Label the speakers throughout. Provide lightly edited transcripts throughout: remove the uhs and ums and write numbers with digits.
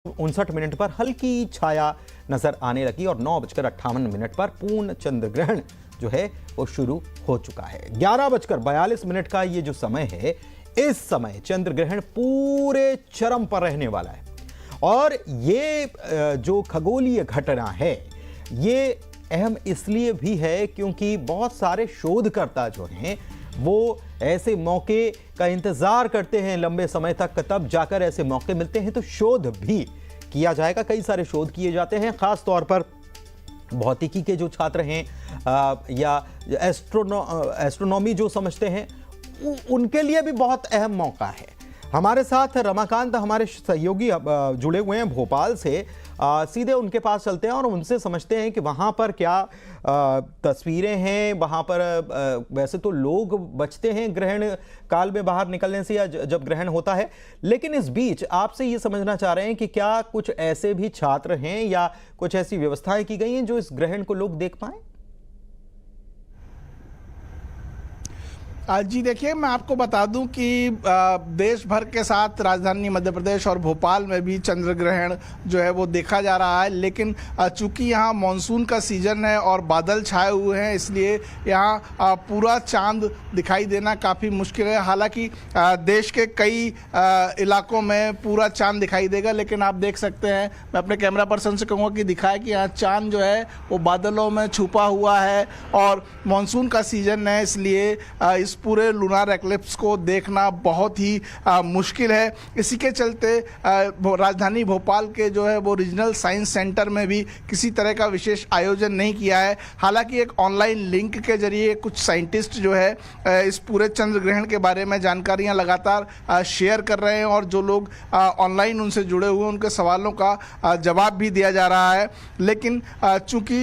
Speaker 1: 59 पर हल्की छाया नजर आने लगी और 9:58 पर पूर्ण चंद्र ग्रहण जो है वो शुरू हो चुका है। 11:42 का ये जो समय है, इस समय चंद्र ग्रहण पूरे चरम पर रहने वाला है। और ये जो खगोलीय घटना है ये अहम इसलिए भी है क्योंकि बहुत सारे शोधकर्ता जो हैं वो ऐसे मौके का इंतजार करते हैं लंबे समय तक, तब जाकर ऐसे मौके मिलते हैं तो शोध भी किया जाएगा। कई सारे शोध किए जाते हैं, खास तौर पर भौतिकी के जो छात्र हैं या एस्ट्रोनॉमी जो समझते हैं उनके लिए भी बहुत अहम मौका है। हमारे साथ रमाकांत हमारे सहयोगी जुड़े हुए हैं भोपाल से। सीधे उनके पास चलते हैं और उनसे समझते हैं कि वहाँ पर क्या तस्वीरें हैं। वहाँ पर वैसे तो लोग बचते हैं ग्रहण काल में बाहर निकलने से या जब ग्रहण होता है, लेकिन इस बीच आपसे ये समझना चाह रहे हैं कि क्या कुछ ऐसे भी छात्र हैं या कुछ ऐसी व्यवस्थाएं की गई हैं जो इस ग्रहण को लोग देख पाएं?
Speaker 2: जी देखिए, मैं आपको बता दूं कि देश भर के साथ राजधानी मध्य प्रदेश और भोपाल में भी चंद्र ग्रहण जो है वो देखा जा रहा है, लेकिन चूंकि यहाँ मानसून का सीजन है और बादल छाए हुए हैं इसलिए यहाँ पूरा चांद दिखाई देना काफ़ी मुश्किल है। हालांकि देश के कई इलाकों में पूरा चांद दिखाई देगा, लेकिन आप देख सकते हैं, मैं अपने कैमरा पर्सन से कहूँगा कि दिखाए कि यहाँ चांद जो है वो बादलों में छुपा हुआ है और मानसून का सीजन है, इसलिए इस पूरे लूनार एक्लिप्स को देखना बहुत ही मुश्किल है। इसी के चलते राजधानी भोपाल के जो है वो रीजनल साइंस सेंटर में भी किसी तरह का विशेष आयोजन नहीं किया है। हालांकि एक ऑनलाइन लिंक के जरिए कुछ साइंटिस्ट जो है इस पूरे चंद्र ग्रहण के बारे में जानकारियां लगातार शेयर कर रहे हैं और जो लोग ऑनलाइन उनसे जुड़े हुए उनके सवालों का जवाब भी दिया जा रहा है। लेकिन चूंकि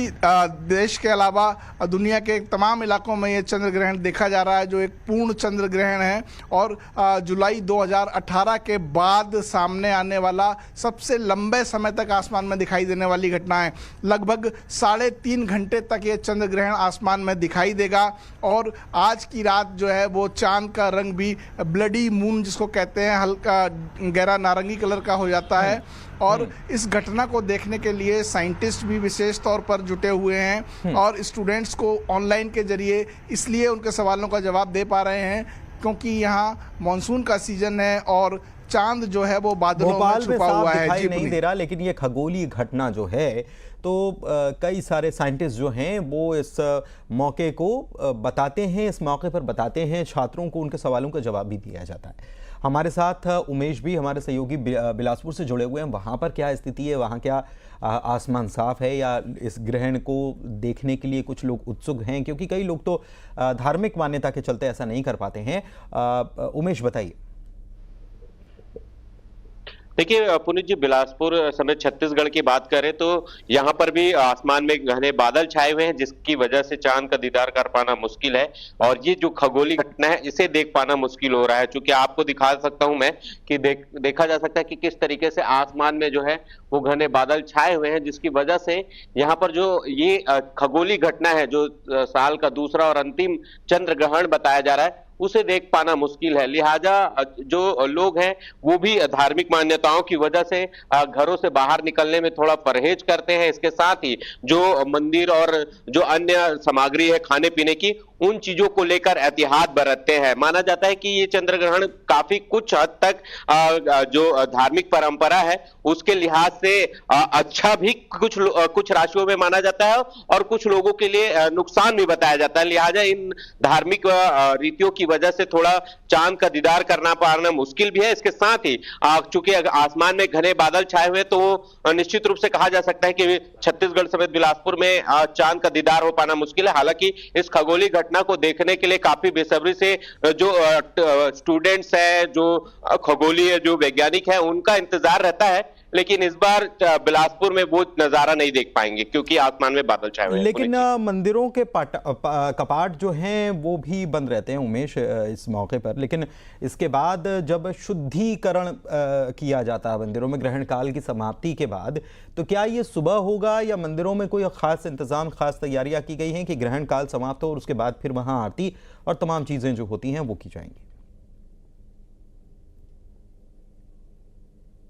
Speaker 2: देश के अलावा दुनिया के तमाम इलाकों में ये चंद्र ग्रहण देखा जा रहा है जो एक पूर्ण चंद्र ग्रहण है और जुलाई 2018 के बाद सामने आने वाला सबसे लंबे समय तक आसमान में दिखाई देने वाली घटना है। लगभग 3.5 घंटे तक ये चंद्र ग्रहण आसमान में दिखाई देगा और आज की रात जो है वो चांद का रंग भी ब्लडी मून जिसको कहते हैं, हल्का गहरा नारंगी कलर का हो जाता है। और इस घटना को देखने के लिए साइंटिस्ट भी विशेष तौर पर जुटे हुए हैं और स्टूडेंट्स को ऑनलाइन के जरिए इसलिए उनके सवालों का जवाब दे पा रहे हैं क्योंकि यहाँ मानसून का सीजन है और चांद जो है वो बादलों में छुपा हुआ है।
Speaker 1: दिखाई नहीं दे रहा, लेकिन ये खगोलीय घटना जो है तो कई सारे साइंटिस्ट जो हैं वो इस मौके को बताते हैं, इस मौके पर बताते हैं छात्रों को, उनके सवालों का जवाब भी दिया जाता है। हमारे साथ उमेश भी हमारे सहयोगी बिलासपुर से जुड़े हुए हैं। वहाँ पर क्या स्थिति है, वहाँ क्या आसमान साफ है या इस ग्रहण को देखने के लिए कुछ लोग उत्सुक हैं? क्योंकि कई लोग तो धार्मिक मान्यता के चलते ऐसा नहीं कर पाते हैं। उमेश बताइए।
Speaker 3: देखिए पुनीत जी, बिलासपुर समेत छत्तीसगढ़ की बात करें तो यहाँ पर भी आसमान में घने बादल छाए हुए हैं जिसकी वजह से चांद का दीदार कर पाना मुश्किल है और ये जो खगोलीय घटना है इसे देख पाना मुश्किल हो रहा है। चूंकि आपको दिखा सकता हूं मैं कि देखा जा सकता है कि किस तरीके से आसमान में जो है वो घने बादल छाए हुए हैं जिसकी वजह से यहाँ पर जो ये खगोलीय घटना है जो साल का दूसरा और अंतिम चंद्र ग्रहण बताया जा रहा है उसे देख पाना मुश्किल है। लिहाजा जो लोग हैं वो भी धार्मिक मान्यताओं की वजह से घरों से बाहर निकलने में थोड़ा परहेज करते हैं। इसके साथ ही जो मंदिर और जो अन्य सामग्री है खाने पीने की उन चीजों को लेकर एहतियात बरतते हैं। माना जाता है कि ये चंद्र ग्रहण काफी कुछ हद तक जो धार्मिक परंपरा है उसके लिहाज से अच्छा भी कुछ राशियों में माना जाता है और कुछ लोगों के लिए नुकसान भी बताया जाता है। लिहाजा इन धार्मिक रीतियों की वजह से थोड़ा चांद का दीदार करना पाना मुश्किल भी है। इसके साथ ही चूंकि आसमान में घने बादल छाए हुए तो निश्चित रूप से कहा जा सकता है कि छत्तीसगढ़ समेत बिलासपुर में चांद का दीदार हो पाना मुश्किल है। हालांकि इस खगोलीय घटना को देखने के लिए काफी बेसब्री से जो स्टूडेंट्स है, जो खगोलीय जो वैज्ञानिक है उनका इंतजार रहता है, लेकिन इस बार बिलासपुर में वो नजारा नहीं देख पाएंगे क्योंकि आसमान में बादल छाए हुए हैं।
Speaker 1: लेकिन मंदिरों के कपाट जो हैं वो भी बंद रहते हैं उमेश इस मौके पर, लेकिन इसके बाद जब शुद्धिकरण किया जाता है मंदिरों में ग्रहण काल की समाप्ति के बाद, तो क्या ये सुबह होगा या मंदिरों में कोई खास इंतजाम, खास तैयारियां की गई हैं कि ग्रहण काल समाप्त हो और उसके बाद फिर वहां आरती और तमाम चीजें जो होती हैं वो की जाएंगी?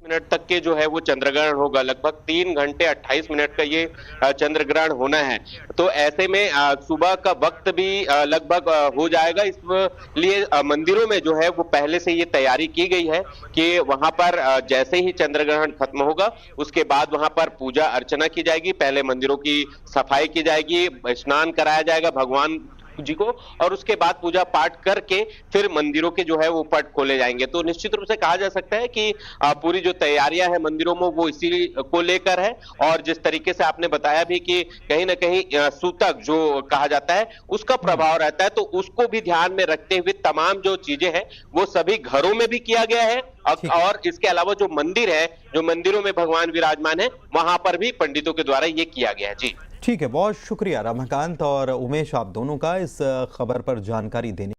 Speaker 3: मिनट तक के जो है वो चंद्रग्रहण होगा। लगभग 3 घंटे 28 मिनट का ये चंद्रग्रहण होना है। तो ऐसे में सुबह का वक्त भी लगभग हो जाएगा। इसलिए मंदिरों में जो है वो पहले से ये तैयारी की गई है कि वहां पर जैसे ही चंद्रग्रहण खत्म होगा उसके बाद वहां पर पूजा अर्चना की जाएगी। पहले मंदिरों की सफाई की जाएगी, स्नान कराया जाएगा भगवान जी को, और उसके बाद पूजा पाठ करके फिर मंदिरों के जो है वो पट खोले जाएंगे। तो निश्चित रूप से कहा जा सकता है कि पूरी जो तैयारियां है मंदिरों में वो इसी को लेकर है। और जिस तरीके से आपने बताया भी कि कहीं ना कहीं सूतक जो कहा जाता है उसका प्रभाव रहता है, तो उसको भी ध्यान में रखते हुए तमाम जो चीजें हैं वो सभी घरों में भी किया गया है। और इसके अलावा जो मंदिर है, जो मंदिरों में भगवान विराजमान है, वहां पर भी पंडितों के द्वारा ये किया गया है। जी
Speaker 1: ठीक है, बहुत शुक्रिया रमाकांत और उमेश, आप दोनों का इस खबर पर जानकारी देने